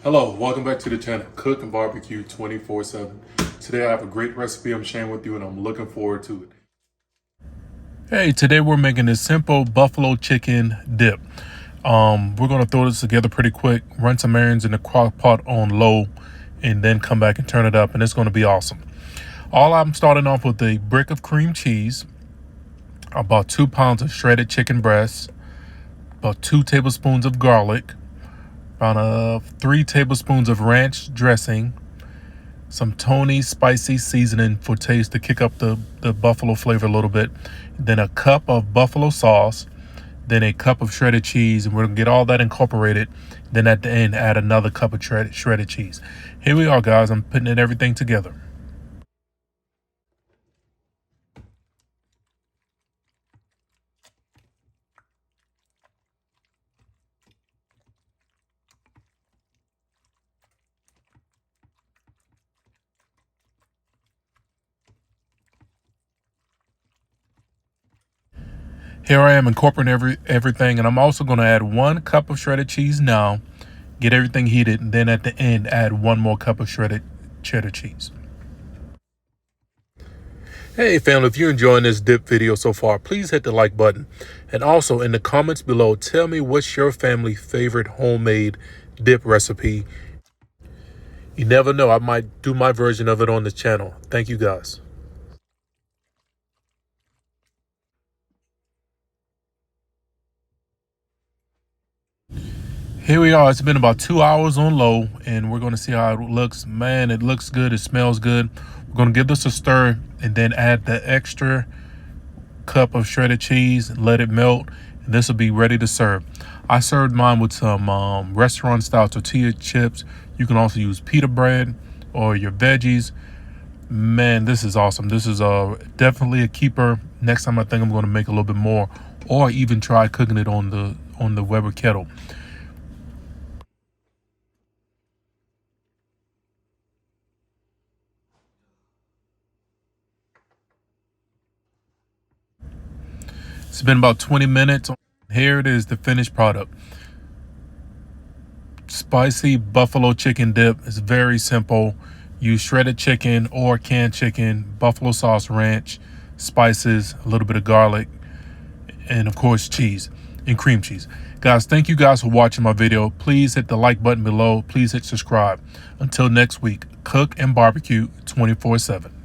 Hello, welcome back to the channel, Cook and Barbecue 24/7. Today I have a great recipe I'm sharing with you and I'm looking forward to it. Hey, today we're making this simple buffalo chicken dip. We're gonna throw this together pretty quick, run some errands in the crock pot on low, and then come back and turn it up, and it's gonna be awesome. I'm starting off with a brick of cream cheese, about 2 pounds of shredded chicken breast, about 2 tablespoons of garlic, about 3 tablespoons of ranch dressing, some Tony's spicy seasoning for taste to kick up the buffalo flavor a little bit, then a cup of buffalo sauce, then a cup of shredded cheese, and we're gonna get all that incorporated. Then at the end, add another cup of shredded cheese. Here we are, guys. I'm putting everything together. Here I am incorporating everything, and I'm also going to add 1 cup of shredded cheese now, get everything heated, and then at the end add 1 more cup of shredded cheddar cheese. Hey family, if you're enjoying this dip video so far, please hit the like button. And also in the comments below, tell me what's your family favorite homemade dip recipe. You never know, I might do my version of it on the channel. Thank you guys. Here we are. It's been about 2 hours on low, and we're going to see how it looks. Man, it looks good. It smells good. We're going to give this a stir and then add the extra cup of shredded cheese and let it melt, and this will be ready to serve. I served mine with some restaurant style tortilla chips. You can also use pita bread or your veggies. Man, this is awesome. This is definitely a keeper. Next time I think I'm going to make a little bit more, or even try cooking it on the Weber kettle. It's been about 20 minutes. Here it is, the finished product. Spicy buffalo chicken dip. It's very simple. Use shredded chicken or canned chicken, buffalo sauce, ranch, spices, a little bit of garlic, and of course cheese and cream cheese. Guys, thank you guys for watching my video. Please hit the like button below. Please hit subscribe. Until next week, cook and barbecue 24/7.